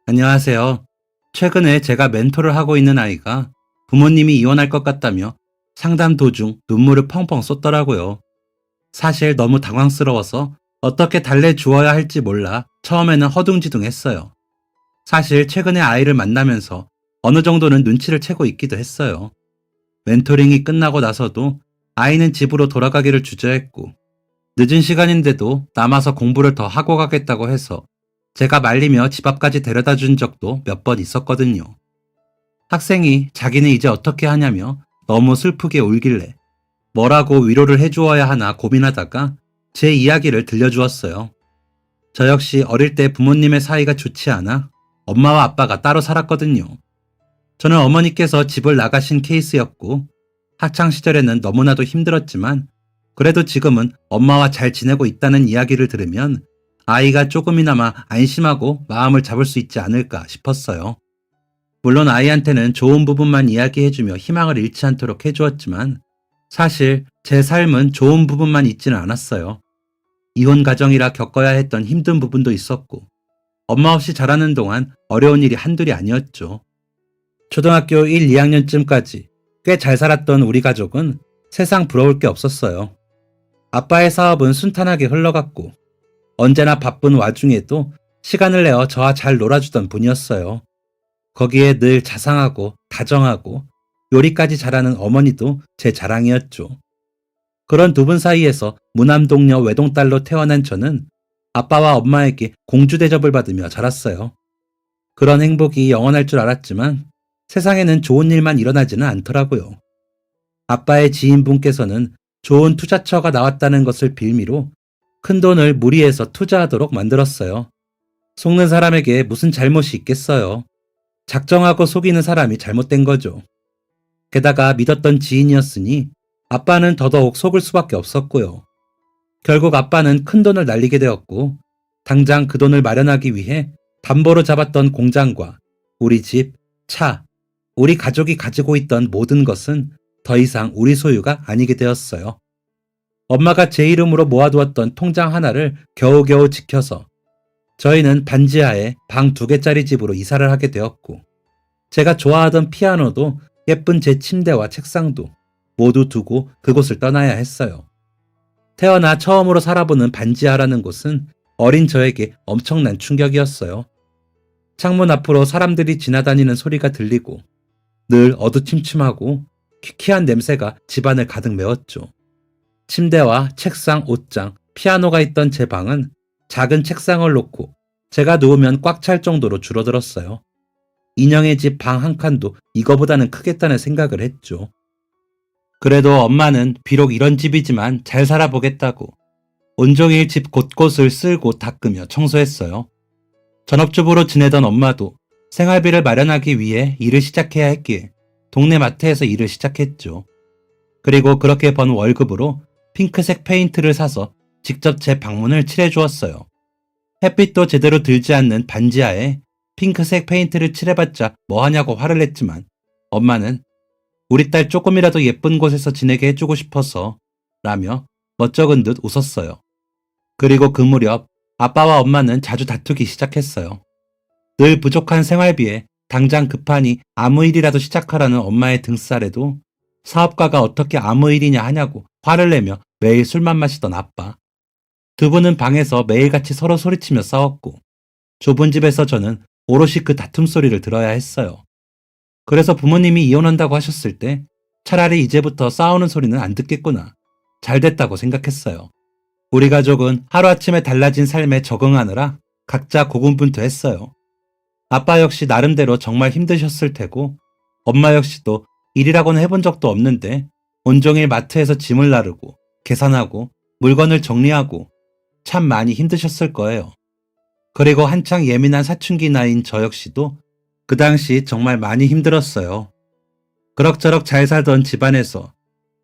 안녕하세요. 최근에 제가 멘토를 하고 있는 아이가 부모님이 이혼할 것 같다며 상담 도중 눈물을 펑펑 쏟더라고요. 사실 너무 당황스러워서 어떻게 달래주어야 할지 몰라 처음에는 허둥지둥했어요. 사실 최근에 아이를 만나면서 어느 정도는 눈치를 채고 있기도 했어요. 멘토링이 끝나고 나서도 아이는 집으로 돌아가기를 주저했고, 늦은 시간인데도 남아서 공부를 더 하고 가겠다고 해서 제가 말리며 집 앞까지 데려다 준 적도 몇 번 있었거든요. 학생이 자기는 이제 어떻게 하냐며 너무 슬프게 울길래 뭐라고 위로를 해주어야 하나 고민하다가 제 이야기를 들려주었어요. 저 역시 어릴 때 부모님의 사이가 좋지 않아 엄마와 아빠가 따로 살았거든요. 저는 어머니께서 집을 나가신 케이스였고, 학창시절에는 너무나도 힘들었지만 그래도 지금은 엄마와 잘 지내고 있다는 이야기를 들으면 아이가 조금이나마 안심하고 마음을 잡을 수 있지 않을까 싶었어요. 물론 아이한테는 좋은 부분만 이야기해주며 희망을 잃지 않도록 해주었지만 사실 제 삶은 좋은 부분만 있지는 않았어요. 이혼 가정이라 겪어야 했던 힘든 부분도 있었고, 엄마 없이 자라는 동안 어려운 일이 한둘이 아니었죠. 초등학교 1, 2학년쯤까지 꽤 잘 살았던 우리 가족은 세상 부러울 게 없었어요. 아빠의 사업은 순탄하게 흘러갔고, 언제나 바쁜 와중에도 시간을 내어 저와 잘 놀아주던 분이었어요. 거기에 늘 자상하고 다정하고 요리까지 잘하는 어머니도 제 자랑이었죠. 그런 두 분 사이에서 무남동녀 외동딸로 태어난 저는 아빠와 엄마에게 공주 대접을 받으며 자랐어요. 그런 행복이 영원할 줄 알았지만 세상에는 좋은 일만 일어나지는 않더라고요. 아빠의 지인분께서는 좋은 투자처가 나왔다는 것을 빌미로 큰돈을 무리해서 투자하도록 만들었어요. 속는 사람에게 무슨 잘못이 있겠어요. 작정하고 속이는 사람이 잘못된 거죠. 게다가 믿었던 지인이었으니 아빠는 더더욱 속을 수밖에 없었고요. 결국 아빠는 큰돈을 날리게 되었고, 당장 그 돈을 마련하기 위해 담보로 잡았던 공장과 우리 집, 차, 우리 가족이 가지고 있던 모든 것은 더 이상 우리 소유가 아니게 되었어요. 엄마가 제 이름으로 모아두었던 통장 하나를 겨우겨우 지켜서 저희는 반지하에 방 2개짜리 집으로 이사를 하게 되었고, 제가 좋아하던 피아노도 예쁜 제 침대와 책상도 모두 두고 그곳을 떠나야 했어요. 태어나 처음으로 살아보는 반지하라는 곳은 어린 저에게 엄청난 충격이었어요. 창문 앞으로 사람들이 지나다니는 소리가 들리고 늘 어두침침하고 퀴퀴한 냄새가 집안을 가득 메웠죠. 침대와 책상, 옷장, 피아노가 있던 제 방은 작은 책상을 놓고 제가 누우면 꽉 찰 정도로 줄어들었어요. 인형의 집 방 한 칸도 이거보다는 크겠다는 생각을 했죠. 그래도 엄마는 비록 이런 집이지만 잘 살아보겠다고 온종일 집 곳곳을 쓸고 닦으며 청소했어요. 전업주부로 지내던 엄마도 생활비를 마련하기 위해 일을 시작해야 했기에 동네 마트에서 일을 시작했죠. 그리고 그렇게 번 월급으로 핑크색 페인트를 사서 직접 제 방문을 칠해주었어요. 햇빛도 제대로 들지 않는 반지하에 핑크색 페인트를 칠해봤자 뭐하냐고 화를 냈지만 엄마는 우리 딸 조금이라도 예쁜 곳에서 지내게 해주고 싶어서 라며 멋쩍은 듯 웃었어요. 그리고 그 무렵 아빠와 엄마는 자주 다투기 시작했어요. 늘 부족한 생활비에 당장 급하니 아무 일이라도 시작하라는 엄마의 등살에도 사업가가 어떻게 아무 일이냐 하냐고 화를 내며 매일 술만 마시던 아빠. 두 분은 방에서 매일같이 서로 소리치며 싸웠고, 좁은 집에서 저는 오롯이 그 다툼 소리를 들어야 했어요. 그래서 부모님이 이혼한다고 하셨을 때 차라리 이제부터 싸우는 소리는 안 듣겠구나. 잘 됐다고 생각했어요. 우리 가족은 하루아침에 달라진 삶에 적응하느라 각자 고군분투했어요. 아빠 역시 나름대로 정말 힘드셨을 테고, 엄마 역시도 일이라고는 해본 적도 없는데 온종일 마트에서 짐을 나르고 계산하고 물건을 정리하고 참 많이 힘드셨을 거예요. 그리고 한창 예민한 사춘기 나이인 저 역시도 그 당시 정말 많이 힘들었어요. 그럭저럭 잘 살던 집안에서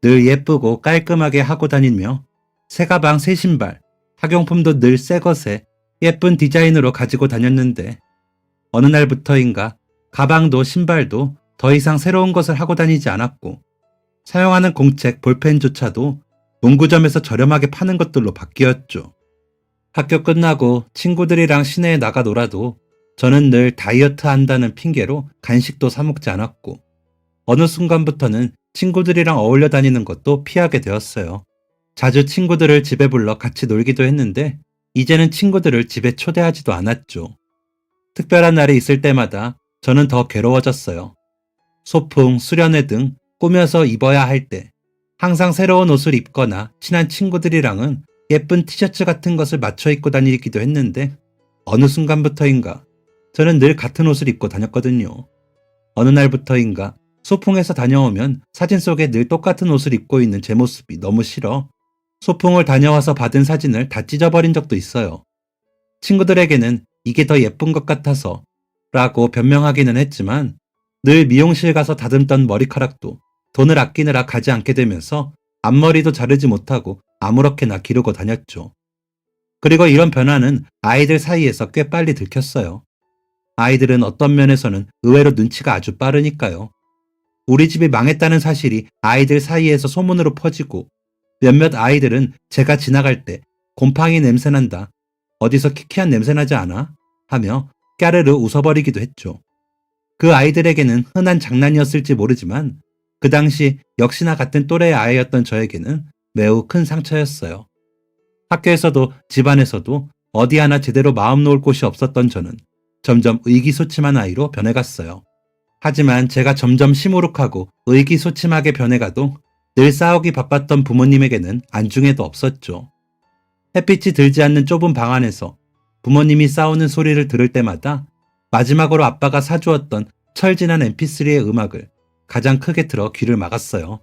늘 예쁘고 깔끔하게 하고 다니며 새 가방, 새 신발, 학용품도 늘 새 것에 예쁜 디자인으로 가지고 다녔는데 어느 날부터인가 가방도 신발도 더 이상 새로운 것을 하고 다니지 않았고, 사용하는 공책, 볼펜조차도 문구점에서 저렴하게 파는 것들로 바뀌었죠. 학교 끝나고 친구들이랑 시내에 나가 놀아도 저는 늘 다이어트 한다는 핑계로 간식도 사 먹지 않았고, 어느 순간부터는 친구들이랑 어울려 다니는 것도 피하게 되었어요. 자주 친구들을 집에 불러 같이 놀기도 했는데, 이제는 친구들을 집에 초대하지도 않았죠. 특별한 날이 있을 때마다 저는 더 괴로워졌어요. 소풍, 수련회 등 꾸며서 입어야 할 때, 항상 새로운 옷을 입거나 친한 친구들이랑은 예쁜 티셔츠 같은 것을 맞춰 입고 다니기도 했는데, 어느 순간부터인가 저는 늘 같은 옷을 입고 다녔거든요. 어느 날부터인가 소풍에서 다녀오면 사진 속에 늘 똑같은 옷을 입고 있는 제 모습이 너무 싫어 소풍을 다녀와서 받은 사진을 다 찢어버린 적도 있어요. 친구들에게는 이게 더 예쁜 것 같아서 라고 변명하기는 했지만, 늘 미용실 가서 다듬던 머리카락도 돈을 아끼느라 가지 않게 되면서 앞머리도 자르지 못하고 아무렇게나 기르고 다녔죠. 그리고 이런 변화는 아이들 사이에서 꽤 빨리 들켰어요. 아이들은 어떤 면에서는 의외로 눈치가 아주 빠르니까요. 우리 집이 망했다는 사실이 아이들 사이에서 소문으로 퍼지고, 몇몇 아이들은 제가 지나갈 때 곰팡이 냄새난다, 어디서 키키한 냄새나지 않아? 하며 까르르 웃어버리기도 했죠. 그 아이들에게는 흔한 장난이었을지 모르지만, 그 당시 역시나 같은 또래의 아이였던 저에게는 매우 큰 상처였어요. 학교에서도 집안에서도 어디 하나 제대로 마음 놓을 곳이 없었던 저는 점점 의기소침한 아이로 변해갔어요. 하지만 제가 점점 시무룩하고 의기소침하게 변해가도 늘 싸우기 바빴던 부모님에게는 안중에도 없었죠. 햇빛이 들지 않는 좁은 방 안에서 부모님이 싸우는 소리를 들을 때마다 마지막으로 아빠가 사주었던 철진한 mp3의 음악을 가장 크게 틀어 귀를 막았어요.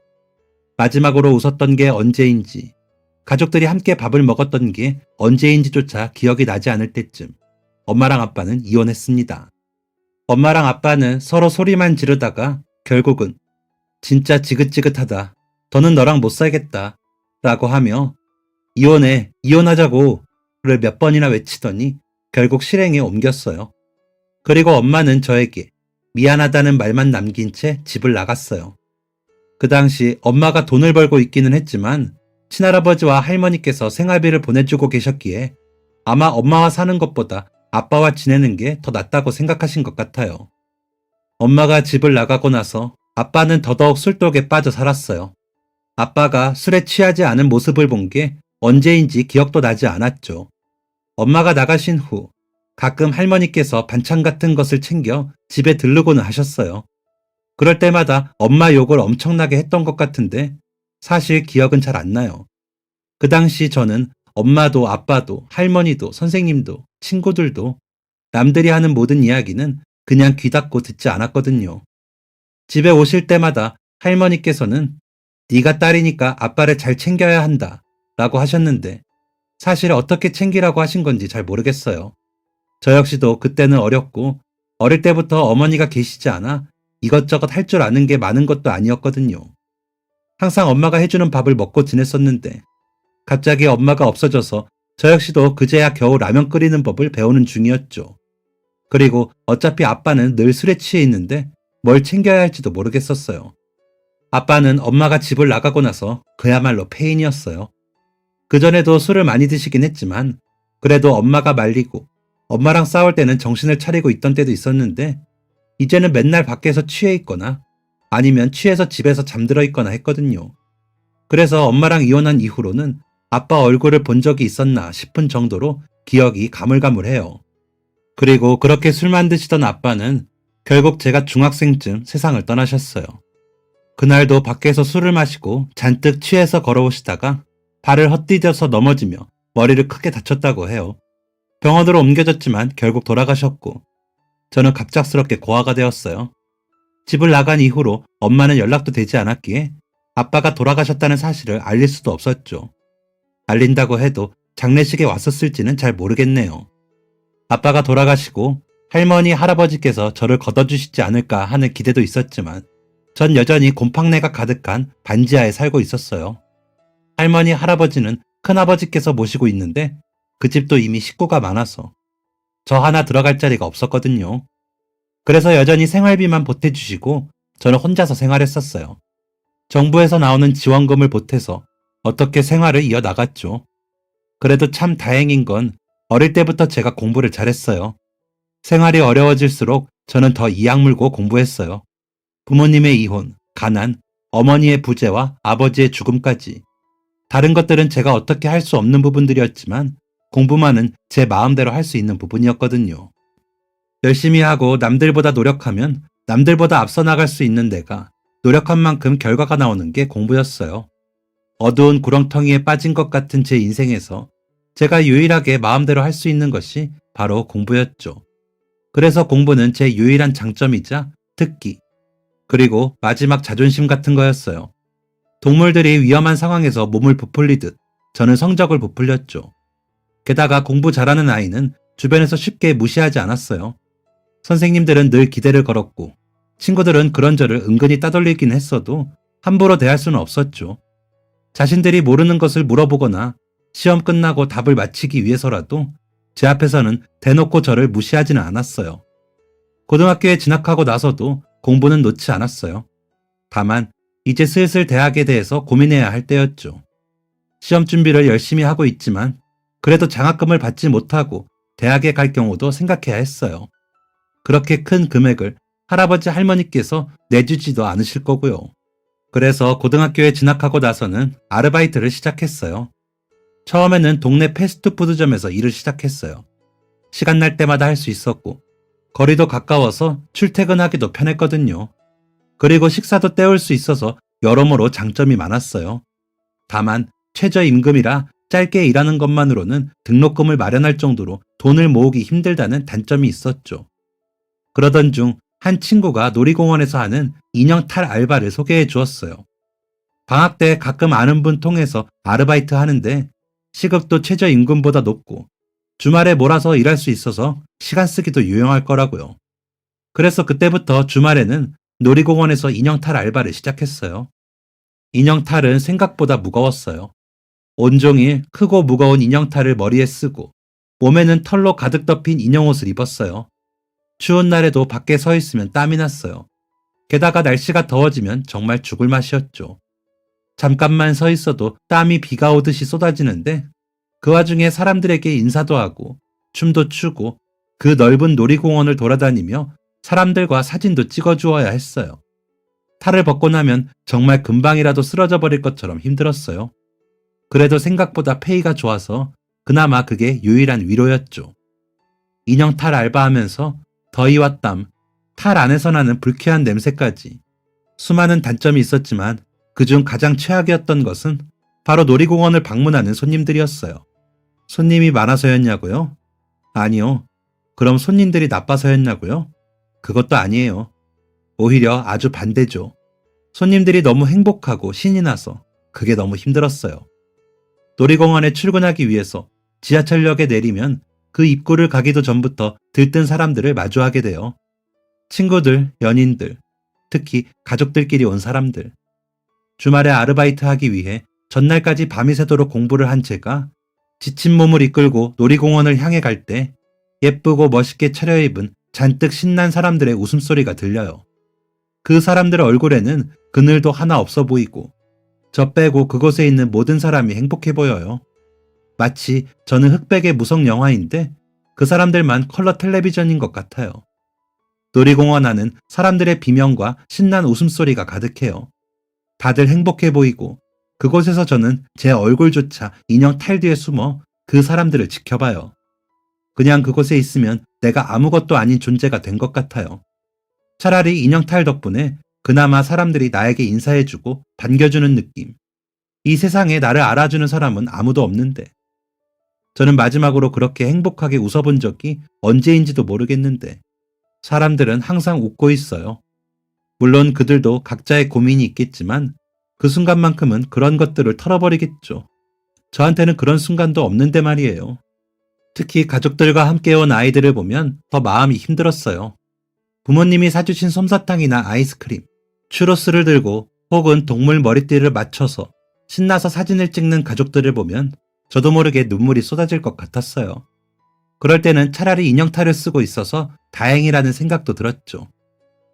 마지막으로 웃었던 게 언제인지, 가족들이 함께 밥을 먹었던 게 언제인지조차 기억이 나지 않을 때쯤 엄마랑 아빠는 이혼했습니다. 엄마랑 아빠는 서로 소리만 지르다가 결국은 진짜 지긋지긋하다, 더는 너랑 못 살겠다 라고 하며 이혼해, 이혼하자고 를 몇 번이나 외치더니 결국 실행에 옮겼어요. 그리고 엄마는 저에게 미안하다는 말만 남긴 채 집을 나갔어요. 그 당시 엄마가 돈을 벌고 있기는 했지만 친할아버지와 할머니께서 생활비를 보내주고 계셨기에 아마 엄마와 사는 것보다 아빠와 지내는 게 더 낫다고 생각하신 것 같아요. 엄마가 집을 나가고 나서 아빠는 더더욱 술독에 빠져 살았어요. 아빠가 술에 취하지 않은 모습을 본 게 언제인지 기억도 나지 않았죠. 엄마가 나가신 후 가끔 할머니께서 반찬 같은 것을 챙겨 집에 들르고는 하셨어요. 그럴 때마다 엄마 욕을 엄청나게 했던 것 같은데 사실 기억은 잘 안 나요. 그 당시 저는 엄마도 아빠도 할머니도 선생님도 친구들도 남들이 하는 모든 이야기는 그냥 귀 닫고 듣지 않았거든요. 집에 오실 때마다 할머니께서는 네가 딸이니까 아빠를 잘 챙겨야 한다 라고 하셨는데, 사실 어떻게 챙기라고 하신 건지 잘 모르겠어요. 저 역시도 그때는 어렸고 어릴 때부터 어머니가 계시지 않아 이것저것 할 줄 아는 게 많은 것도 아니었거든요. 항상 엄마가 해주는 밥을 먹고 지냈었는데 갑자기 엄마가 없어져서 저 역시도 그제야 겨우 라면 끓이는 법을 배우는 중이었죠. 그리고 어차피 아빠는 늘 술에 취해 있는데 뭘 챙겨야 할지도 모르겠었어요. 아빠는 엄마가 집을 나가고 나서 그야말로 폐인이었어요. 그전에도 술을 많이 드시긴 했지만 그래도 엄마가 말리고 엄마랑 싸울 때는 정신을 차리고 있던 때도 있었는데, 이제는 맨날 밖에서 취해 있거나 아니면 취해서 집에서 잠들어 있거나 했거든요. 그래서 엄마랑 이혼한 이후로는 아빠 얼굴을 본 적이 있었나 싶은 정도로 기억이 가물가물해요. 그리고 그렇게 술만 드시던 아빠는 결국 제가 중학생쯤 세상을 떠나셨어요. 그날도 밖에서 술을 마시고 잔뜩 취해서 걸어오시다가 발을 헛디뎌서 넘어지며 머리를 크게 다쳤다고 해요. 병원으로 옮겨졌지만 결국 돌아가셨고 저는 갑작스럽게 고아가 되었어요. 집을 나간 이후로 엄마는 연락도 되지 않았기에 아빠가 돌아가셨다는 사실을 알릴 수도 없었죠. 알린다고 해도 장례식에 왔었을지는 잘 모르겠네요. 아빠가 돌아가시고 할머니, 할아버지께서 저를 걷어주시지 않을까 하는 기대도 있었지만 전 여전히 곰팡내가 가득한 반지하에 살고 있었어요. 할머니, 할아버지는 큰아버지께서 모시고 있는데 그 집도 이미 식구가 많아서 저 하나 들어갈 자리가 없었거든요. 그래서 여전히 생활비만 보태주시고 저는 혼자서 생활했었어요. 정부에서 나오는 지원금을 보태서 어떻게 생활을 이어나갔죠. 그래도 참 다행인 건 어릴 때부터 제가 공부를 잘했어요. 생활이 어려워질수록 저는 더 이악 물고 공부했어요. 부모님의 이혼, 가난, 어머니의 부재와 아버지의 죽음까지. 다른 것들은 제가 어떻게 할 수 없는 부분들이었지만 공부만은 제 마음대로 할 수 있는 부분이었거든요. 열심히 하고 남들보다 노력하면 남들보다 앞서 나갈 수 있는 내가 노력한 만큼 결과가 나오는 게 공부였어요. 어두운 구렁텅이에 빠진 것 같은 제 인생에서 제가 유일하게 마음대로 할 수 있는 것이 바로 공부였죠. 그래서 공부는 제 유일한 장점이자 특기, 그리고 마지막 자존심 같은 거였어요. 동물들이 위험한 상황에서 몸을 부풀리듯 저는 성적을 부풀렸죠. 게다가 공부 잘하는 아이는 주변에서 쉽게 무시하지 않았어요. 선생님들은 늘 기대를 걸었고 친구들은 그런 저를 은근히 따돌리긴 했어도 함부로 대할 수는 없었죠. 자신들이 모르는 것을 물어보거나 시험 끝나고 답을 맞히기 위해서라도 제 앞에서는 대놓고 저를 무시하지는 않았어요. 고등학교에 진학하고 나서도 공부는 놓지 않았어요. 다만 이제 슬슬 대학에 대해서 고민해야 할 때였죠. 시험 준비를 열심히 하고 있지만 그래도 장학금을 받지 못하고 대학에 갈 경우도 생각해야 했어요. 그렇게 큰 금액을 할아버지 할머니께서 내주지도 않으실 거고요. 그래서 고등학교에 진학하고 나서는 아르바이트를 시작했어요. 처음에는 동네 패스트푸드점에서 일을 시작했어요. 시간 날 때마다 할 수 있었고 거리도 가까워서 출퇴근하기도 편했거든요. 그리고 식사도 때울 수 있어서 여러모로 장점이 많았어요. 다만 최저임금이라 짧게 일하는 것만으로는 등록금을 마련할 정도로 돈을 모으기 힘들다는 단점이 있었죠. 그러던 중 한 친구가 놀이공원에서 하는 인형 탈 알바를 소개해 주었어요. 방학 때 가끔 아는 분 통해서 아르바이트 하는데 시급도 최저임금보다 높고 주말에 몰아서 일할 수 있어서 시간 쓰기도 유용할 거라고요. 그래서 그때부터 주말에는 놀이공원에서 인형 탈 알바를 시작했어요. 인형 탈은 생각보다 무거웠어요. 온종일 크고 무거운 인형 탈을 머리에 쓰고 몸에는 털로 가득 덮인 인형 옷을 입었어요. 추운 날에도 밖에 서 있으면 땀이 났어요. 게다가 날씨가 더워지면 정말 죽을 맛이었죠. 잠깐만 서 있어도 땀이 비가 오듯이 쏟아지는데 그 와중에 사람들에게 인사도 하고 춤도 추고 그 넓은 놀이공원을 돌아다니며 사람들과 사진도 찍어주어야 했어요. 탈을 벗고 나면 정말 금방이라도 쓰러져 버릴 것처럼 힘들었어요. 그래도 생각보다 페이가 좋아서 그나마 그게 유일한 위로였죠. 인형 탈 알바하면서 더위와 땀, 탈 안에서 나는 불쾌한 냄새까지 수많은 단점이 있었지만 그중 가장 최악이었던 것은 바로 놀이공원을 방문하는 손님들이었어요. 손님이 많아서였냐고요? 아니요. 그럼 손님들이 나빠서였냐고요? 그것도 아니에요. 오히려 아주 반대죠. 손님들이 너무 행복하고 신이 나서 그게 너무 힘들었어요. 놀이공원에 출근하기 위해서 지하철역에 내리면 그 입구를 가기도 전부터 들뜬 사람들을 마주하게 돼요. 친구들, 연인들, 특히 가족들끼리 온 사람들. 주말에 아르바이트 하기 위해 전날까지 밤이 새도록 공부를 한 제가 지친 몸을 이끌고 놀이공원을 향해 갈 때 예쁘고 멋있게 차려입은 잔뜩 신난 사람들의 웃음소리가 들려요. 그 사람들 얼굴에는 그늘도 하나 없어 보이고 저 빼고 그곳에 있는 모든 사람이 행복해 보여요. 마치 저는 흑백의 무성 영화인데 그 사람들만 컬러 텔레비전인 것 같아요. 놀이공원 안은 사람들의 비명과 신난 웃음소리가 가득해요. 다들 행복해 보이고 그곳에서 저는 제 얼굴조차 인형 탈 뒤에 숨어 그 사람들을 지켜봐요. 그냥 그곳에 있으면 내가 아무것도 아닌 존재가 된 것 같아요. 차라리 인형 탈 덕분에 그나마 사람들이 나에게 인사해주고 반겨주는 느낌. 이 세상에 나를 알아주는 사람은 아무도 없는데. 저는 마지막으로 그렇게 행복하게 웃어본 적이 언제인지도 모르겠는데 사람들은 항상 웃고 있어요. 물론 그들도 각자의 고민이 있겠지만 그 순간만큼은 그런 것들을 털어버리겠죠. 저한테는 그런 순간도 없는데 말이에요. 특히 가족들과 함께 온 아이들을 보면 더 마음이 힘들었어요. 부모님이 사주신 솜사탕이나 아이스크림, 추로스를 들고 혹은 동물 머리띠를 맞춰서 신나서 사진을 찍는 가족들을 보면 저도 모르게 눈물이 쏟아질 것 같았어요. 그럴 때는 차라리 인형탈을 쓰고 있어서 다행이라는 생각도 들었죠.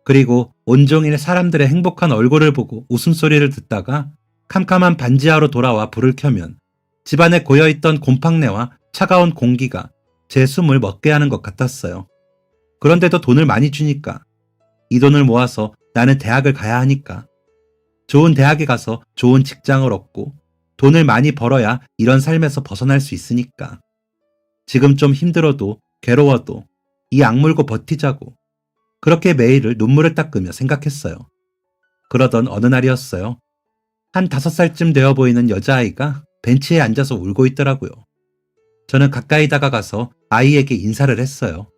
그리고 온종일 사람들의 행복한 얼굴을 보고 웃음소리를 듣다가 캄캄한 반지하로 돌아와 불을 켜면 집안에 고여있던 곰팡내와 차가운 공기가 제 숨을 먹게 하는 것 같았어요. 그런데도 돈을 많이 주니까. 이 돈을 모아서 나는 대학을 가야 하니까. 좋은 대학에 가서 좋은 직장을 얻고 돈을 많이 벌어야 이런 삶에서 벗어날 수 있으니까. 지금 좀 힘들어도 괴로워도 이 악물고 버티자고. 그렇게 매일을 눈물을 닦으며 생각했어요. 그러던 어느 날이었어요. 한 5살쯤 되어 보이는 여자아이가 벤치에 앉아서 울고 있더라고요. 저는 가까이 다가가서 아이에게 인사를 했어요.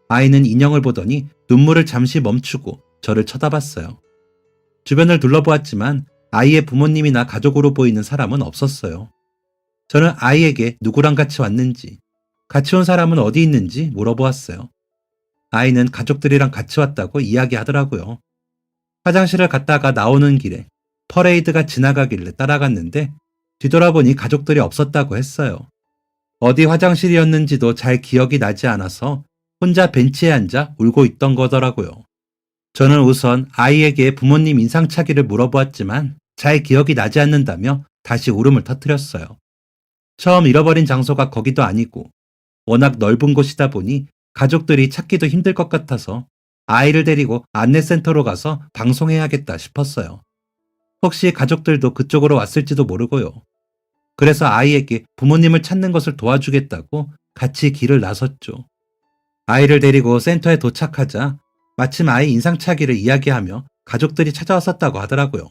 아이는 인형을 보더니 눈물을 잠시 멈추고 저를 쳐다봤어요. 주변을 둘러보았지만 아이의 부모님이나 가족으로 보이는 사람은 없었어요. 저는 아이에게 누구랑 같이 왔는지, 같이 온 사람은 어디 있는지 물어보았어요. 아이는 가족들이랑 같이 왔다고 이야기하더라고요. 화장실을 갔다가 나오는 길에 퍼레이드가 지나가길래 따라갔는데 뒤돌아보니 가족들이 없었다고 했어요. 어디 화장실이었는지도 잘 기억이 나지 않아서 혼자 벤치에 앉아 울고 있던 거더라고요. 저는 우선 아이에게 부모님 인상착의를 물어보았지만 잘 기억이 나지 않는다며 다시 울음을 터뜨렸어요. 처음 잃어버린 장소가 거기도 아니고 워낙 넓은 곳이다 보니 가족들이 찾기도 힘들 것 같아서 아이를 데리고 안내센터로 가서 방송해야겠다 싶었어요. 혹시 가족들도 그쪽으로 왔을지도 모르고요. 그래서 아이에게 부모님을 찾는 것을 도와주겠다고 같이 길을 나섰죠. 아이를 데리고 센터에 도착하자 마침 아이 인상착의를 이야기하며 가족들이 찾아왔었다고 하더라고요.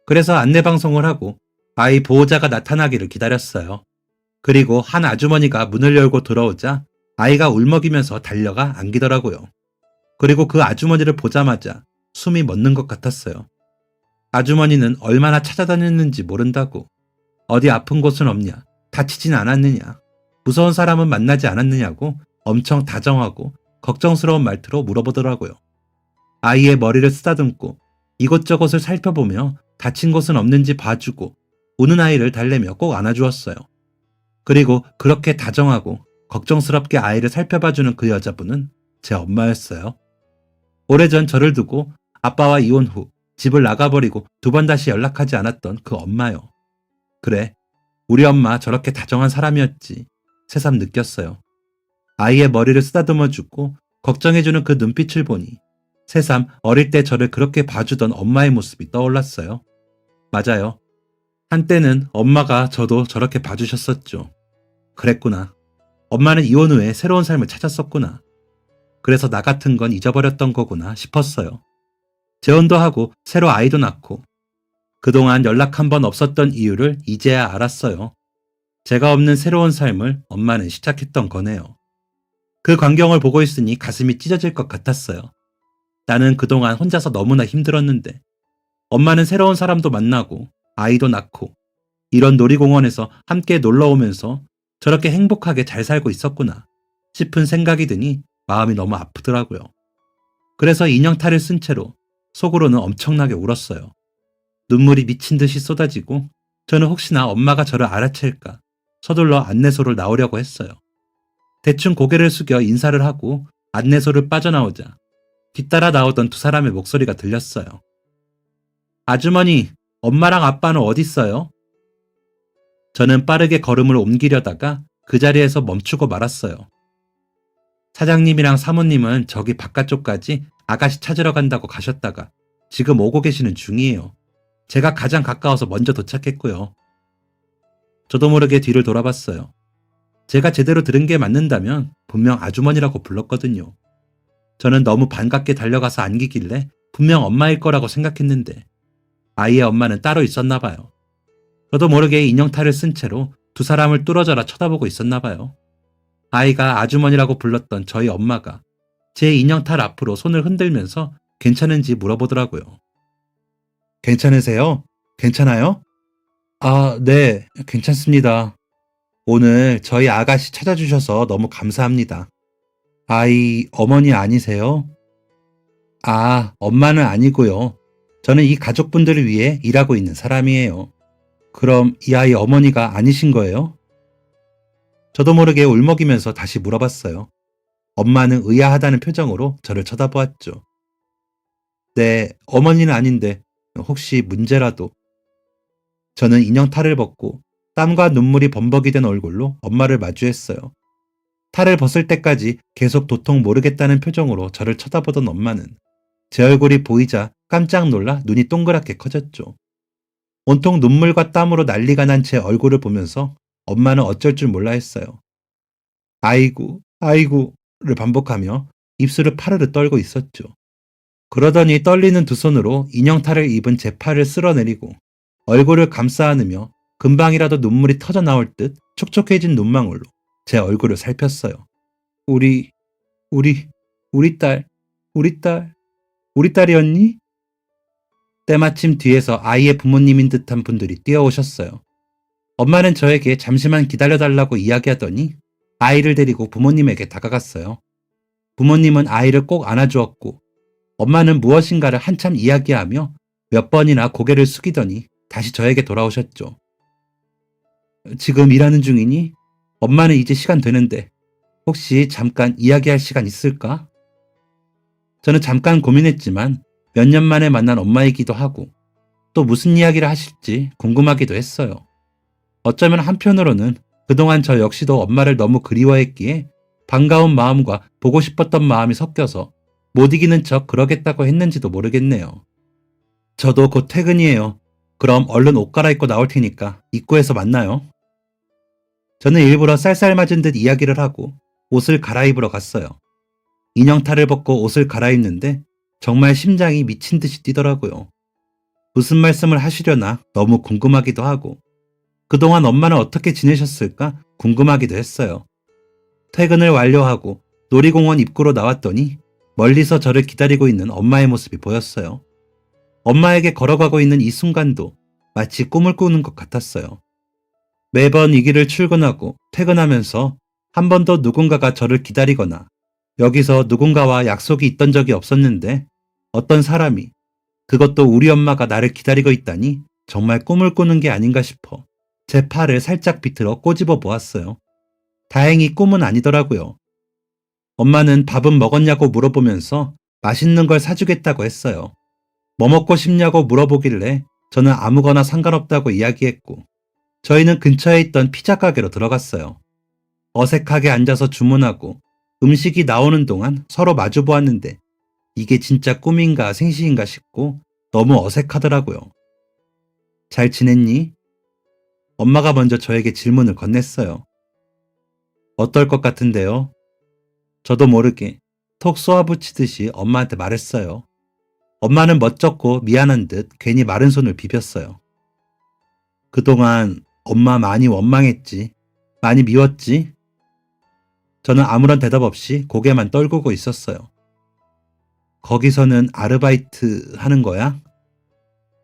그래서 안내방송을 하고 아이 보호자가 나타나기를 기다렸어요. 그리고 한 아주머니가 문을 열고 들어오자 아이가 울먹이면서 달려가 안기더라고요. 그리고 그 아주머니를 보자마자 숨이 멎는 것 같았어요. 아주머니는 얼마나 찾아다녔는지 모른다고. 어디 아픈 곳은 없냐? 다치진 않았느냐? 무서운 사람은 만나지 않았느냐고 엄청 다정하고 걱정스러운 말투로 물어보더라고요. 아이의 머리를 쓰다듬고 이곳저곳을 살펴보며 다친 곳은 없는지 봐주고 우는 아이를 달래며 꼭 안아주었어요. 그리고 그렇게 다정하고 걱정스럽게 아이를 살펴봐주는 그 여자분은 제 엄마였어요. 오래전 저를 두고 아빠와 이혼 후 집을 나가버리고 2번 다시 연락하지 않았던 그 엄마요. 그래, 우리 엄마 저렇게 다정한 사람이었지. 새삼 느꼈어요. 아이의 머리를 쓰다듬어주고 걱정해주는 그 눈빛을 보니 새삼 어릴 때 저를 그렇게 봐주던 엄마의 모습이 떠올랐어요. 맞아요. 한때는 엄마가 저도 저렇게 봐주셨었죠. 그랬구나. 엄마는 이혼 후에 새로운 삶을 찾았었구나. 그래서 나 같은 건 잊어버렸던 거구나 싶었어요. 재혼도 하고 새로 아이도 낳고 그동안 연락 한 번 없었던 이유를 이제야 알았어요. 제가 없는 새로운 삶을 엄마는 시작했던 거네요. 그 광경을 보고 있으니 가슴이 찢어질 것 같았어요. 나는 그동안 혼자서 너무나 힘들었는데 엄마는 새로운 사람도 만나고 아이도 낳고 이런 놀이공원에서 함께 놀러 오면서 저렇게 행복하게 잘 살고 있었구나 싶은 생각이 드니 마음이 너무 아프더라고요. 그래서 인형탈을 쓴 채로 속으로는 엄청나게 울었어요. 눈물이 미친 듯이 쏟아지고 저는 혹시나 엄마가 저를 알아챌까 서둘러 안내소를 나오려고 했어요. 대충 고개를 숙여 인사를 하고 안내소를 빠져나오자 뒤따라 나오던 2사람의 목소리가 들렸어요. 아주머니, 엄마랑 아빠는 어디 있어요? 저는 빠르게 걸음을 옮기려다가 그 자리에서 멈추고 말았어요. 사장님이랑 사모님은 저기 바깥쪽까지 아가씨 찾으러 간다고 가셨다가 지금 오고 계시는 중이에요. 제가 가장 가까워서 먼저 도착했고요. 저도 모르게 뒤를 돌아봤어요. 제가 제대로 들은 게 맞는다면 분명 아주머니라고 불렀거든요. 저는 너무 반갑게 달려가서 안기길래 분명 엄마일 거라고 생각했는데 아이의 엄마는 따로 있었나 봐요. 저도 모르게 인형탈을 쓴 채로 2사람을 뚫어져라 쳐다보고 있었나 봐요. 아이가 아주머니라고 불렀던 저희 엄마가 제 인형탈 앞으로 손을 흔들면서 괜찮은지 물어보더라고요. 괜찮으세요? 괜찮아요? 아, 네, 괜찮습니다. 오늘 저희 아가씨 찾아주셔서 너무 감사합니다. 아이, 어머니 아니세요? 아, 엄마는 아니고요. 저는 이 가족분들을 위해 일하고 있는 사람이에요. 그럼 이 아이 어머니가 아니신 거예요? 저도 모르게 울먹이면서 다시 물어봤어요. 엄마는 의아하다는 표정으로 저를 쳐다보았죠. 네, 어머니는 아닌데 혹시 문제라도. 저는 인형 탈을 벗고 땀과 눈물이 범벅이 된 얼굴로 엄마를 마주했어요. 탈을 벗을 때까지 계속 도통 모르겠다는 표정으로 저를 쳐다보던 엄마는 제 얼굴이 보이자 깜짝 놀라 눈이 동그랗게 커졌죠. 온통 눈물과 땀으로 난리가 난 제 얼굴을 보면서 엄마는 어쩔 줄 몰라 했어요. 아이고, 아이고를 반복하며 입술을 파르르 떨고 있었죠. 그러더니 떨리는 두 손으로 인형탈을 입은 제 팔을 쓸어내리고 얼굴을 감싸 안으며 금방이라도 눈물이 터져 나올 듯 촉촉해진 눈망울로 제 얼굴을 살폈어요. 우리, 우리, 우리 딸, 우리 딸, 우리 딸이었니? 때마침 뒤에서 아이의 부모님인 듯한 분들이 뛰어오셨어요. 엄마는 저에게 잠시만 기다려달라고 이야기하더니 아이를 데리고 부모님에게 다가갔어요. 부모님은 아이를 꼭 안아주었고 엄마는 무엇인가를 한참 이야기하며 몇 번이나 고개를 숙이더니 다시 저에게 돌아오셨죠. 지금 일하는 중이니? 엄마는 이제 시간 되는데 혹시 잠깐 이야기할 시간 있을까? 저는 잠깐 고민했지만 몇 년 만에 만난 엄마이기도 하고 또 무슨 이야기를 하실지 궁금하기도 했어요. 어쩌면 한편으로는 그동안 저 역시도 엄마를 너무 그리워했기에 반가운 마음과 보고 싶었던 마음이 섞여서 못 이기는 척 그러겠다고 했는지도 모르겠네요. 저도 곧 퇴근이에요. 그럼 얼른 옷 갈아입고 나올 테니까 입구에서 만나요. 저는 일부러 쌀쌀맞은 듯 이야기를 하고 옷을 갈아입으러 갔어요. 인형탈을 벗고 옷을 갈아입는데 정말 심장이 미친 듯이 뛰더라고요. 무슨 말씀을 하시려나 너무 궁금하기도 하고 그동안 엄마는 어떻게 지내셨을까 궁금하기도 했어요. 퇴근을 완료하고 놀이공원 입구로 나왔더니 멀리서 저를 기다리고 있는 엄마의 모습이 보였어요. 엄마에게 걸어가고 있는 이 순간도 마치 꿈을 꾸는 것 같았어요. 매번 이 길을 출근하고 퇴근하면서 한 번도 누군가가 저를 기다리거나 여기서 누군가와 약속이 있던 적이 없었는데 어떤 사람이 그것도 우리 엄마가 나를 기다리고 있다니 정말 꿈을 꾸는 게 아닌가 싶어 제 팔을 살짝 비틀어 꼬집어 보았어요. 다행히 꿈은 아니더라고요. 엄마는 밥은 먹었냐고 물어보면서 맛있는 걸 사주겠다고 했어요. 뭐 먹고 싶냐고 물어보길래 저는 아무거나 상관없다고 이야기했고 저희는 근처에 있던 피자 가게로 들어갔어요. 어색하게 앉아서 주문하고 음식이 나오는 동안 서로 마주 보았는데 이게 진짜 꿈인가 생시인가 싶고 너무 어색하더라고요. 잘 지냈니? 엄마가 먼저 저에게 질문을 건넸어요. 어떨 것 같은데요? 저도 모르게 톡 쏘아붙이듯이 엄마한테 말했어요. 엄마는 멋쩍고 미안한 듯 괜히 마른 손을 비볐어요. 그동안 엄마 많이 원망했지? 많이 미웠지? 저는 아무런 대답 없이 고개만 떨구고 있었어요. 거기서는 아르바이트 하는 거야?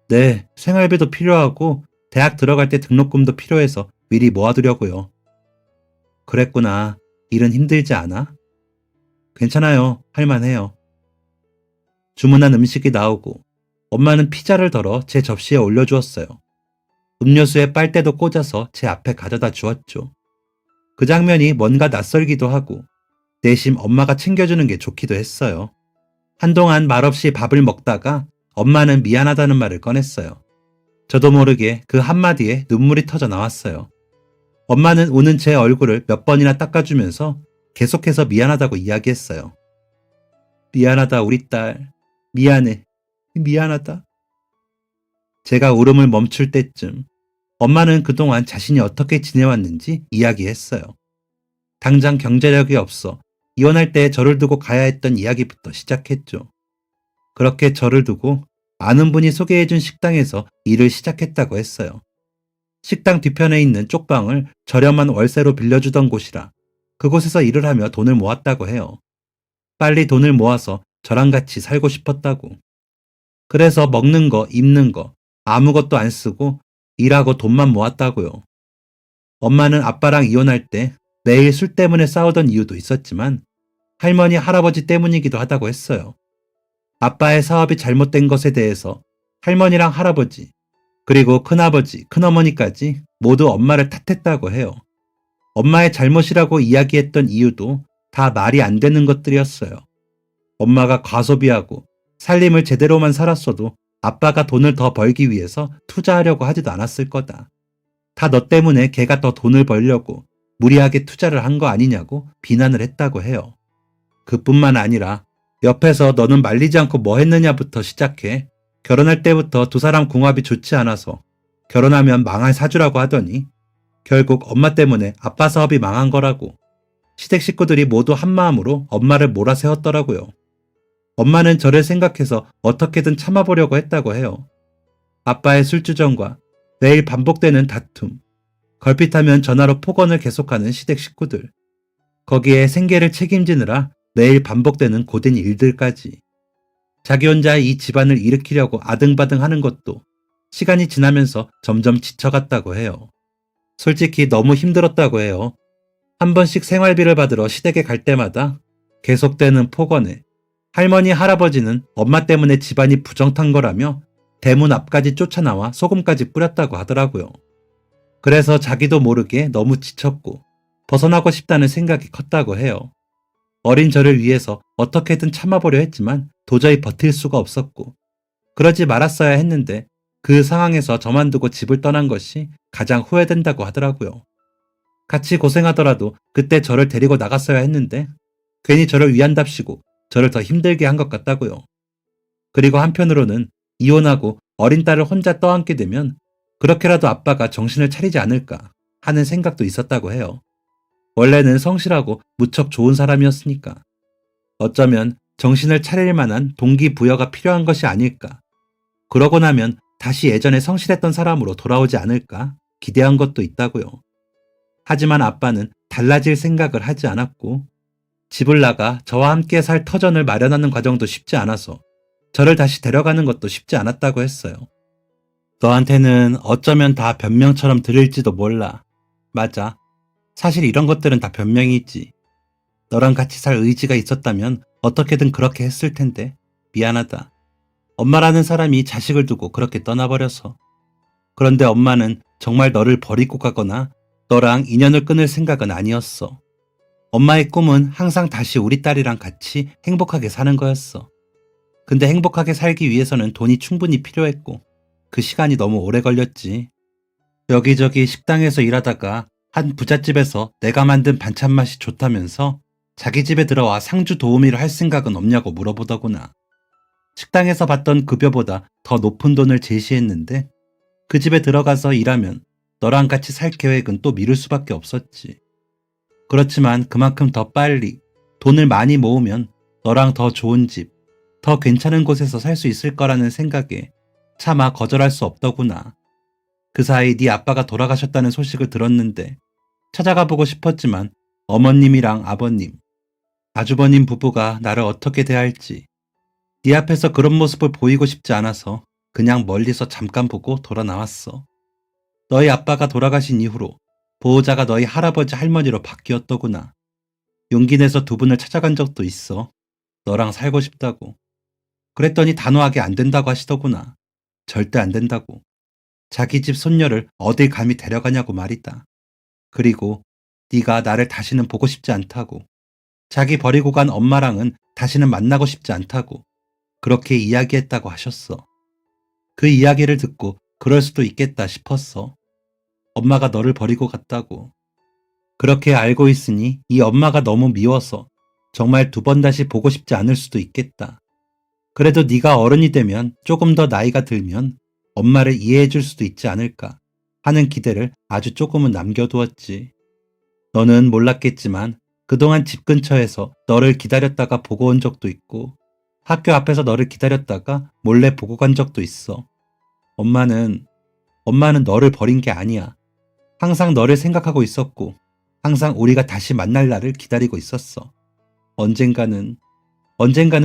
네, 생활비도 필요하고 대학 들어갈 때 등록금도 필요해서 미리 모아두려고요. 그랬구나. 일은 힘들지 않아? 괜찮아요. 할만해요. 주문한 음식이 나오고 엄마는 피자를 덜어 제 접시에 올려주었어요. 음료수에 빨대도 꽂아서 제 앞에 가져다 주었죠. 그 장면이 뭔가 낯설기도 하고 내심 엄마가 챙겨주는 게 좋기도 했어요. 한동안 말없이 밥을 먹다가 엄마는 미안하다는 말을 꺼냈어요. 저도 모르게 그 한마디에 눈물이 터져 나왔어요. 엄마는 우는 제 얼굴을 몇 번이나 닦아주면서 계속해서 미안하다고 이야기했어요. 미안하다 우리 딸. 미안해. 미안하다. 제가 울음을 멈출 때쯤 엄마는 그동안 자신이 어떻게 지내왔는지 이야기했어요. 당장 경제력이 없어 이혼할 때 저를 두고 가야 했던 이야기부터 시작했죠. 그렇게 저를 두고 아는 분이 소개해준 식당에서 일을 시작했다고 했어요. 식당 뒤편에 있는 쪽방을 저렴한 월세로 빌려주던 곳이라 그곳에서 일을 하며 돈을 모았다고 해요. 빨리 돈을 모아서 저랑 같이 살고 싶었다고. 그래서 먹는 거, 입는 거 아무것도 안 쓰고 일하고 돈만 모았다고요. 엄마는 아빠랑 이혼할 때 매일 술 때문에 싸우던 이유도 있었지만 할머니, 할아버지 때문이기도 하다고 했어요. 아빠의 사업이 잘못된 것에 대해서 할머니랑 할아버지, 그리고 큰아버지, 큰어머니까지 모두 엄마를 탓했다고 해요. 엄마의 잘못이라고 이야기했던 이유도 다 말이 안 되는 것들이었어요. 엄마가 과소비하고 살림을 제대로만 살았어도 아빠가 돈을 더 벌기 위해서 투자하려고 하지도 않았을 거다. 다 너 때문에 걔가 더 돈을 벌려고 무리하게 투자를 한 거 아니냐고 비난을 했다고 해요. 그뿐만 아니라 옆에서 너는 말리지 않고 뭐 했느냐부터 시작해 결혼할 때부터 두 사람 궁합이 좋지 않아서 결혼하면 망할 사주라고 하더니 결국 엄마 때문에 아빠 사업이 망한 거라고 시댁 식구들이 모두 한마음으로 엄마를 몰아세웠더라고요. 엄마는 저를 생각해서 어떻게든 참아보려고 했다고 해요. 아빠의 술주정과 매일 반복되는 다툼, 걸핏하면 전화로 폭언을 계속하는 시댁 식구들, 거기에 생계를 책임지느라 매일 반복되는 고된 일들까지. 자기 혼자 이 집안을 일으키려고 아등바등 하는 것도 시간이 지나면서 점점 지쳐갔다고 해요. 솔직히 너무 힘들었다고 해요. 한 번씩 생활비를 받으러 시댁에 갈 때마다 계속되는 폭언에 할머니, 할아버지는 엄마 때문에 집안이 부정탄 거라며 대문 앞까지 쫓아나와 소금까지 뿌렸다고 하더라고요. 그래서 자기도 모르게 너무 지쳤고 벗어나고 싶다는 생각이 컸다고 해요. 어린 저를 위해서 어떻게든 참아보려 했지만 도저히 버틸 수가 없었고 그러지 말았어야 했는데 그 상황에서 저만 두고 집을 떠난 것이 가장 후회된다고 하더라고요. 같이 고생하더라도 그때 저를 데리고 나갔어야 했는데 괜히 저를 위한답시고 저를 더 힘들게 한 것 같다고요. 그리고 한편으로는 이혼하고 어린 딸을 혼자 떠안게 되면 그렇게라도 아빠가 정신을 차리지 않을까 하는 생각도 있었다고 해요. 원래는 성실하고 무척 좋은 사람이었으니까. 어쩌면 정신을 차릴 만한 동기부여가 필요한 것이 아닐까. 그러고 나면 다시 예전에 성실했던 사람으로 돌아오지 않을까 기대한 것도 있다고요. 하지만 아빠는 달라질 생각을 하지 않았고 집을 나가 저와 함께 살 터전을 마련하는 과정도 쉽지 않아서 저를 다시 데려가는 것도 쉽지 않았다고 했어요. 너한테는 어쩌면 다 변명처럼 들릴지도 몰라. 맞아. 사실 이런 것들은 다 변명이지. 너랑 같이 살 의지가 있었다면 어떻게든 그렇게 했을 텐데 미안하다. 엄마라는 사람이 자식을 두고 그렇게 떠나버려서. 그런데 엄마는 정말 너를 버리고 가거나 너랑 인연을 끊을 생각은 아니었어. 엄마의 꿈은 항상 다시 우리 딸이랑 같이 행복하게 사는 거였어. 근데 행복하게 살기 위해서는 돈이 충분히 필요했고 그 시간이 너무 오래 걸렸지. 여기저기 식당에서 일하다가 한 부잣집에서 내가 만든 반찬 맛이 좋다면서 자기 집에 들어와 상주 도우미를 할 생각은 없냐고 물어보더구나. 식당에서 받던 급여보다 더 높은 돈을 제시했는데 그 집에 들어가서 일하면 너랑 같이 살 계획은 또 미룰 수밖에 없었지. 그렇지만 그만큼 더 빨리 돈을 많이 모으면 너랑 더 좋은 집, 더 괜찮은 곳에서 살 수 있을 거라는 생각에 차마 거절할 수 없더구나. 그 사이 네 아빠가 돌아가셨다는 소식을 들었는데 찾아가 보고 싶었지만 어머님이랑 아버님, 아주버님 부부가 나를 어떻게 대할지 네 앞에서 그런 모습을 보이고 싶지 않아서 그냥 멀리서 잠깐 보고 돌아 나왔어. 너희 아빠가 돌아가신 이후로 보호자가 너희 할아버지 할머니로 바뀌었더구나. 용기 내서 두 분을 찾아간 적도 있어. 너랑 살고 싶다고. 그랬더니 단호하게 안 된다고 하시더구나. 절대 안 된다고. 자기 집 손녀를 어딜 감히 데려가냐고 말이다. 그리고 네가 나를 다시는 보고 싶지 않다고. 자기 버리고 간 엄마랑은 다시는 만나고 싶지 않다고. 그렇게 이야기했다고 하셨어. 그 이야기를 듣고 그럴 수도 있겠다 싶었어. 엄마가 너를 버리고 갔다고. 그렇게 알고 있으니 이 엄마가 너무 미워서 정말 두 번 다시 보고 싶지 않을 수도 있겠다. 그래도 네가 어른이 되면 조금 더 나이가 들면 엄마를 이해해 줄 수도 있지 않을까 하는 기대를 아주 조금은 남겨두었지. 너는 몰랐겠지만 그동안 집 근처에서 너를 기다렸다가 보고 온 적도 있고 학교 앞에서 너를 기다렸다가 몰래 보고 간 적도 있어. 엄마는 너를 버린 게 아니야. 항상 너를 생각하고 있었고 항상 우리가 다시 만날 날을 기다리고 있었어. 언젠가는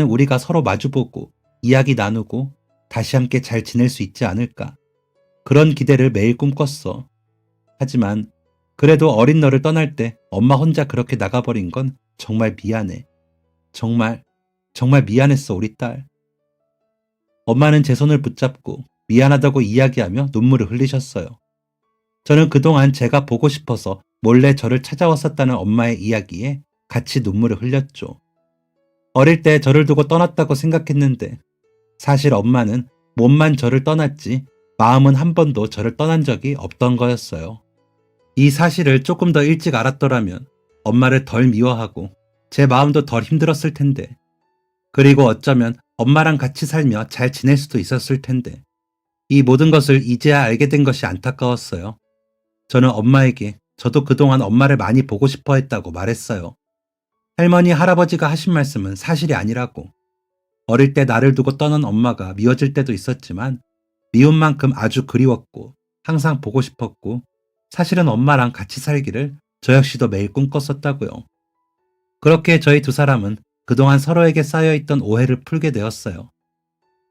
우리가 서로 마주보고 이야기 나누고 다시 함께 잘 지낼 수 있지 않을까. 그런 기대를 매일 꿈꿨어. 하지만 그래도 어린 너를 떠날 때 엄마 혼자 그렇게 나가버린 건 정말 미안해. 정말 미안했어, 우리 딸. 엄마는 제 손을 붙잡고 미안하다고 이야기하며 눈물을 흘리셨어요. 저는 그동안 제가 보고 싶어서 몰래 저를 찾아왔었다는 엄마의 이야기에 같이 눈물을 흘렸죠. 어릴 때 저를 두고 떠났다고 생각했는데 사실 엄마는 몸만 저를 떠났지 마음은 한 번도 저를 떠난 적이 없던 거였어요. 이 사실을 조금 더 일찍 알았더라면 엄마를 덜 미워하고 제 마음도 덜 힘들었을 텐데, 그리고 어쩌면 엄마랑 같이 살며 잘 지낼 수도 있었을 텐데, 이 모든 것을 이제야 알게 된 것이 안타까웠어요. 저는 엄마에게 저도 그동안 엄마를 많이 보고 싶어 했다고 말했어요. 할머니, 할아버지가 하신 말씀은 사실이 아니라고. 어릴 때 나를 두고 떠난 엄마가 미워질 때도 있었지만 미운 만큼 아주 그리웠고 항상 보고 싶었고, 사실은 엄마랑 같이 살기를 저 역시도 매일 꿈꿨었다고요. 그렇게 저희 두 사람은 그동안 서로에게 쌓여있던 오해를 풀게 되었어요.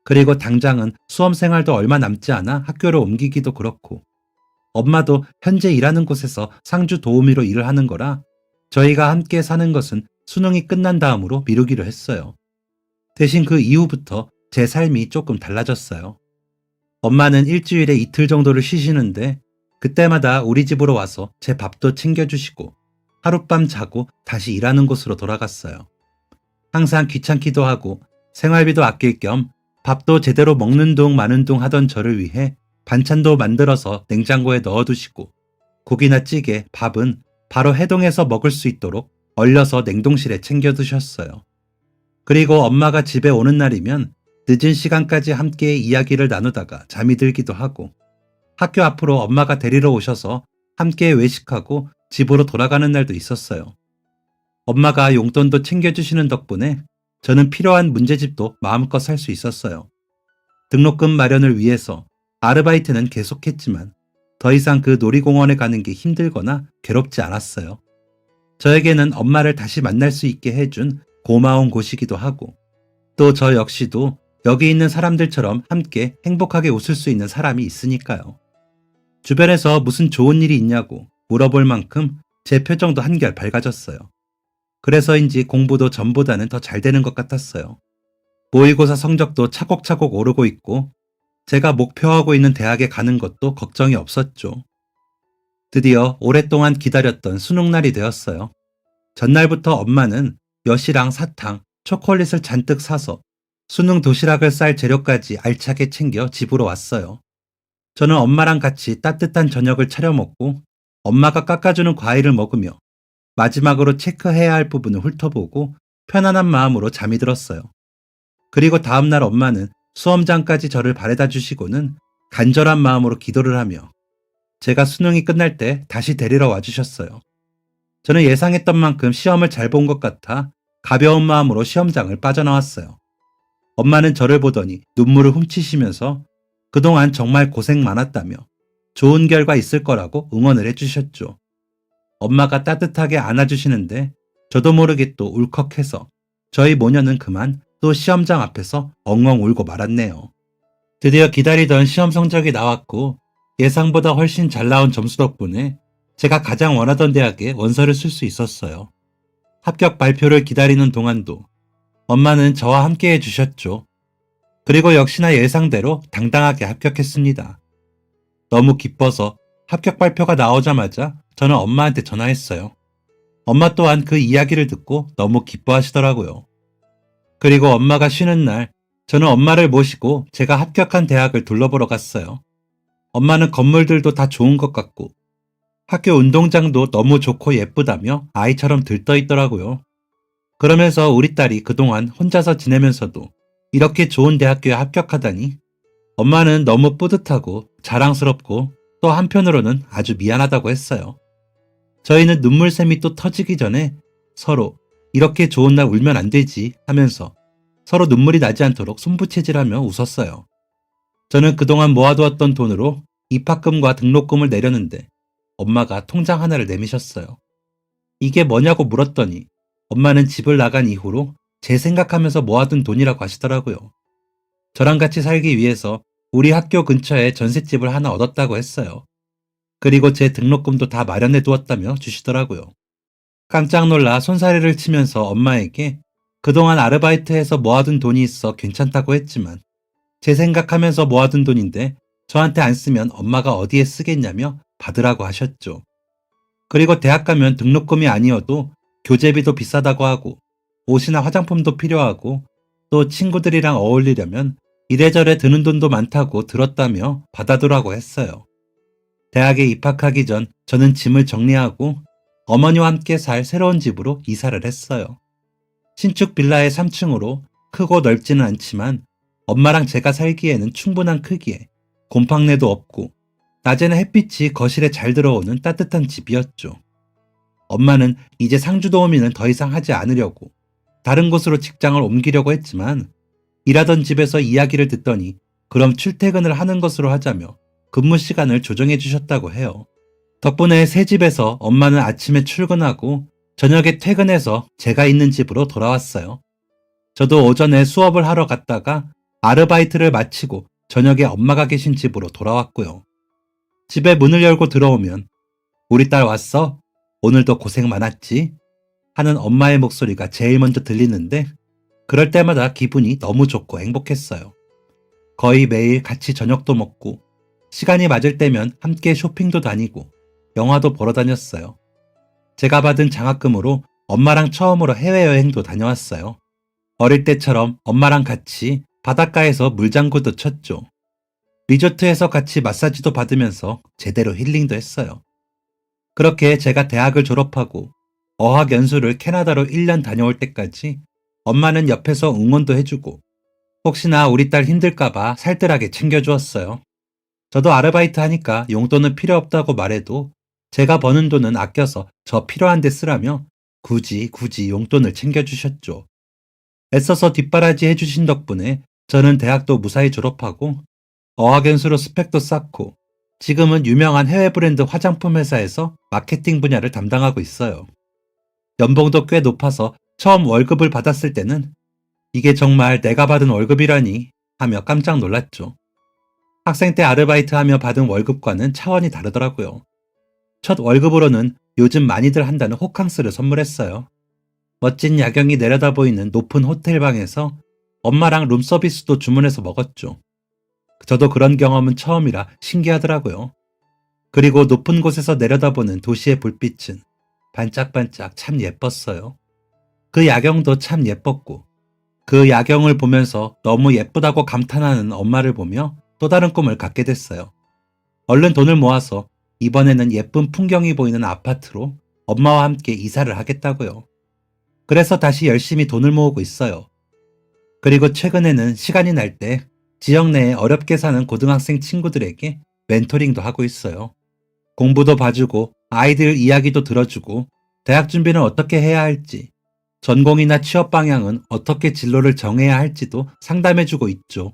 그리고 당장은 수험 생활도 얼마 남지 않아 학교를 옮기기도 그렇고, 엄마도 현재 일하는 곳에서 상주 도우미로 일을 하는 거라 저희가 함께 사는 것은 수능이 끝난 다음으로 미루기로 했어요. 대신 그 이후부터 제 삶이 조금 달라졌어요. 엄마는 일주일에 이틀 정도를 쉬시는데 그때마다 우리 집으로 와서 제 밥도 챙겨주시고 하룻밤 자고 다시 일하는 곳으로 돌아갔어요. 항상 귀찮기도 하고 생활비도 아낄 겸 밥도 제대로 먹는 둥 마는 둥 하던 저를 위해 반찬도 만들어서 냉장고에 넣어두시고, 국이나 찌개, 밥은 바로 해동해서 먹을 수 있도록 얼려서 냉동실에 챙겨두셨어요. 그리고 엄마가 집에 오는 날이면 늦은 시간까지 함께 이야기를 나누다가 잠이 들기도 하고, 학교 앞으로 엄마가 데리러 오셔서 함께 외식하고 집으로 돌아가는 날도 있었어요. 엄마가 용돈도 챙겨주시는 덕분에 저는 필요한 문제집도 마음껏 살 수 있었어요. 등록금 마련을 위해서 아르바이트는 계속했지만 더 이상 그 놀이공원에 가는 게 힘들거나 괴롭지 않았어요. 저에게는 엄마를 다시 만날 수 있게 해준 고마운 곳이기도 하고, 또 저 역시도 여기 있는 사람들처럼 함께 행복하게 웃을 수 있는 사람이 있으니까요. 주변에서 무슨 좋은 일이 있냐고 물어볼 만큼 제 표정도 한결 밝아졌어요. 그래서인지 공부도 전보다는 더 잘 되는 것 같았어요. 모의고사 성적도 차곡차곡 오르고 있고, 제가 목표하고 있는 대학에 가는 것도 걱정이 없었죠. 드디어 오랫동안 기다렸던 수능날이 되었어요. 전날부터 엄마는 엿이랑 사탕, 초콜릿을 잔뜩 사서 수능 도시락을 쌀 재료까지 알차게 챙겨 집으로 왔어요. 저는 엄마랑 같이 따뜻한 저녁을 차려 먹고 엄마가 깎아주는 과일을 먹으며 마지막으로 체크해야 할 부분을 훑어보고 편안한 마음으로 잠이 들었어요. 그리고 다음날 엄마는 수험장까지 저를 바래다 주시고는 간절한 마음으로 기도를 하며 제가 수능이 끝날 때 다시 데리러 와주셨어요. 저는 예상했던 만큼 시험을 잘 본 것 같아 가벼운 마음으로 시험장을 빠져나왔어요. 엄마는 저를 보더니 눈물을 훔치시면서 그동안 정말 고생 많았다며 좋은 결과 있을 거라고 응원을 해주셨죠. 엄마가 따뜻하게 안아주시는데 저도 모르게 또 울컥해서 저희 모녀는 그만 또 시험장 앞에서 엉엉 울고 말았네요. 드디어 기다리던 시험 성적이 나왔고 예상보다 훨씬 잘 나온 점수 덕분에 제가 가장 원하던 대학에 원서를 쓸 수 있었어요. 합격 발표를 기다리는 동안도 엄마는 저와 함께 해주셨죠. 그리고 역시나 예상대로 당당하게 합격했습니다. 너무 기뻐서 합격 발표가 나오자마자 저는 엄마한테 전화했어요. 엄마 또한 그 이야기를 듣고 너무 기뻐하시더라고요. 그리고 엄마가 쉬는 날 저는 엄마를 모시고 제가 합격한 대학을 둘러보러 갔어요. 엄마는 건물들도 다 좋은 것 같고 학교 운동장도 너무 좋고 예쁘다며 아이처럼 들떠 있더라고요. 그러면서 우리 딸이 그동안 혼자서 지내면서도 이렇게 좋은 대학교에 합격하다니 엄마는 너무 뿌듯하고 자랑스럽고 또 한편으로는 아주 미안하다고 했어요. 저희는 눈물샘이 또 터지기 전에 서로 이렇게 좋은 날 울면 안 되지 하면서 서로 눈물이 나지 않도록 손부채질하며 웃었어요. 저는 그동안 모아두었던 돈으로 입학금과 등록금을 내려는데 엄마가 통장 하나를 내미셨어요. 이게 뭐냐고 물었더니 엄마는 집을 나간 이후로 제 생각하면서 모아둔 돈이라고 하시더라고요. 저랑 같이 살기 위해서 우리 학교 근처에 전셋집을 하나 얻었다고 했어요. 그리고 제 등록금도 다 마련해 두었다며 주시더라고요. 깜짝 놀라 손사래를 치면서 엄마에게 그동안 아르바이트해서 모아둔 돈이 있어 괜찮다고 했지만 제 생각하면서 모아둔 돈인데 저한테 안 쓰면 엄마가 어디에 쓰겠냐며 받으라고 하셨죠. 그리고 대학 가면 등록금이 아니어도 교재비도 비싸다고 하고 옷이나 화장품도 필요하고 또 친구들이랑 어울리려면 이래저래 드는 돈도 많다고 들었다며 받아두라고 했어요. 대학에 입학하기 전 저는 짐을 정리하고 어머니와 함께 살 새로운 집으로 이사를 했어요. 신축 빌라의 3층으로 크고 넓지는 않지만 엄마랑 제가 살기에는 충분한 크기에 곰팡내도 없고 낮에는 햇빛이 거실에 잘 들어오는 따뜻한 집이었죠. 엄마는 이제 상주도우미는 더 이상 하지 않으려고 다른 곳으로 직장을 옮기려고 했지만 일하던 집에서 이야기를 듣더니 그럼 출퇴근을 하는 것으로 하자며 근무 시간을 조정해 주셨다고 해요. 덕분에 새 집에서 엄마는 아침에 출근하고 저녁에 퇴근해서 제가 있는 집으로 돌아왔어요. 저도 오전에 수업을 하러 갔다가 아르바이트를 마치고 저녁에 엄마가 계신 집으로 돌아왔고요. 집에 문을 열고 들어오면 우리 딸 왔어? 오늘도 고생 많았지? 하는 엄마의 목소리가 제일 먼저 들리는데 그럴 때마다 기분이 너무 좋고 행복했어요. 거의 매일 같이 저녁도 먹고 시간이 맞을 때면 함께 쇼핑도 다니고 영화도 보러 다녔어요. 제가 받은 장학금으로 엄마랑 처음으로 해외여행도 다녀왔어요. 어릴 때처럼 엄마랑 같이 바닷가에서 물장구도 쳤죠. 리조트에서 같이 마사지도 받으면서 제대로 힐링도 했어요. 그렇게 제가 대학을 졸업하고 어학연수를 캐나다로 1년 다녀올 때까지 엄마는 옆에서 응원도 해주고 혹시나 우리 딸 힘들까봐 살뜰하게 챙겨주었어요. 저도 아르바이트 하니까 용돈은 필요 없다고 말해도 제가 버는 돈은 아껴서 저 필요한 데 쓰라며 굳이 용돈을 챙겨주셨죠. 애써서 뒷바라지 해주신 덕분에 저는 대학도 무사히 졸업하고 어학연수로 스펙도 쌓고 지금은 유명한 해외 브랜드 화장품 회사에서 마케팅 분야를 담당하고 있어요. 연봉도 꽤 높아서 처음 월급을 받았을 때는 이게 정말 내가 받은 월급이라니 하며 깜짝 놀랐죠. 학생 때 아르바이트 하며 받은 월급과는 차원이 다르더라고요. 첫 월급으로는 요즘 많이들 한다는 호캉스를 선물했어요. 멋진 야경이 내려다 보이는 높은 호텔방에서 엄마랑 룸서비스도 주문해서 먹었죠. 저도 그런 경험은 처음이라 신기하더라고요. 그리고 높은 곳에서 내려다보는 도시의 불빛은 반짝반짝 참 예뻤어요. 그 야경도 참 예뻤고 그 야경을 보면서 너무 예쁘다고 감탄하는 엄마를 보며 또 다른 꿈을 갖게 됐어요. 얼른 돈을 모아서 이번에는 예쁜 풍경이 보이는 아파트로 엄마와 함께 이사를 하겠다고요. 그래서 다시 열심히 돈을 모으고 있어요. 그리고 최근에는 시간이 날 때 지역 내에 어렵게 사는 고등학생 친구들에게 멘토링도 하고 있어요. 공부도 봐주고 아이들 이야기도 들어주고 대학 준비는 어떻게 해야 할지, 전공이나 취업 방향은 어떻게 진로를 정해야 할지도 상담해주고 있죠.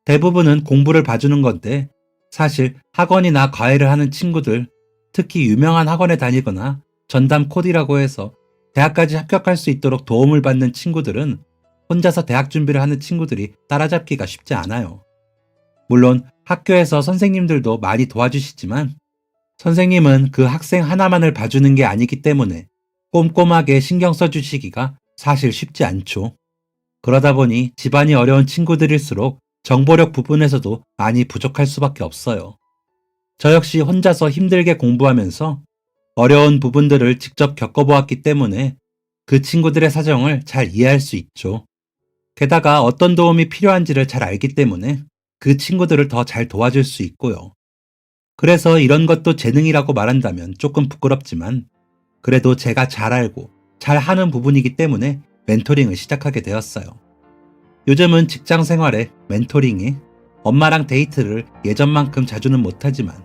대부분은 공부를 봐주는 건데 사실 학원이나 과외를 하는 친구들, 특히 유명한 학원에 다니거나 전담 코디라고 해서 대학까지 합격할 수 있도록 도움을 받는 친구들은 혼자서 대학 준비를 하는 친구들이 따라잡기가 쉽지 않아요. 물론 학교에서 선생님들도 많이 도와주시지만 선생님은 그 학생 하나만을 봐주는 게 아니기 때문에 꼼꼼하게 신경 써주시기가 사실 쉽지 않죠. 그러다 보니 집안이 어려운 친구들일수록 정보력 부분에서도 많이 부족할 수밖에 없어요. 저 역시 혼자서 힘들게 공부하면서 어려운 부분들을 직접 겪어보았기 때문에 그 친구들의 사정을 잘 이해할 수 있죠. 게다가 어떤 도움이 필요한지를 잘 알기 때문에 그 친구들을 더 잘 도와줄 수 있고요. 그래서 이런 것도 재능이라고 말한다면 조금 부끄럽지만 그래도 제가 잘 알고 잘 하는 부분이기 때문에 멘토링을 시작하게 되었어요. 요즘은 직장 생활에 멘토링에 엄마랑 데이트를 예전만큼 자주는 못하지만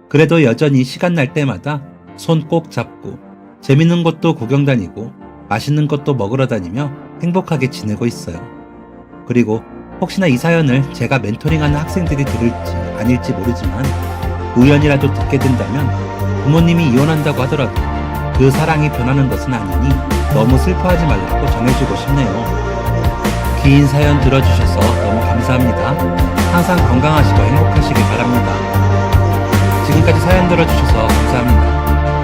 그래도 여전히 시간 날 때마다 손 꼭 잡고 재밌는 곳도 구경 다니고 맛있는 것도 먹으러 다니며 행복하게 지내고 있어요. 그리고 혹시나 이 사연을 제가 멘토링하는 학생들이 들을지 아닐지 모르지만 우연이라도 듣게 된다면 부모님이 이혼한다고 하더라도 그 사랑이 변하는 것은 아니니 너무 슬퍼하지 말라고 전해주고 싶네요. 긴 사연 들어주셔서 너무 감사합니다. 항상 건강하시고 행복하시길 바랍니다. 지금까지 사연 들어주셔서 감사합니다.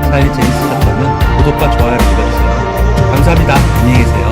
사연이 재밌으셨다면 구독과 좋아요를 눌러주세요. 감사합니다. 안녕히 계세요.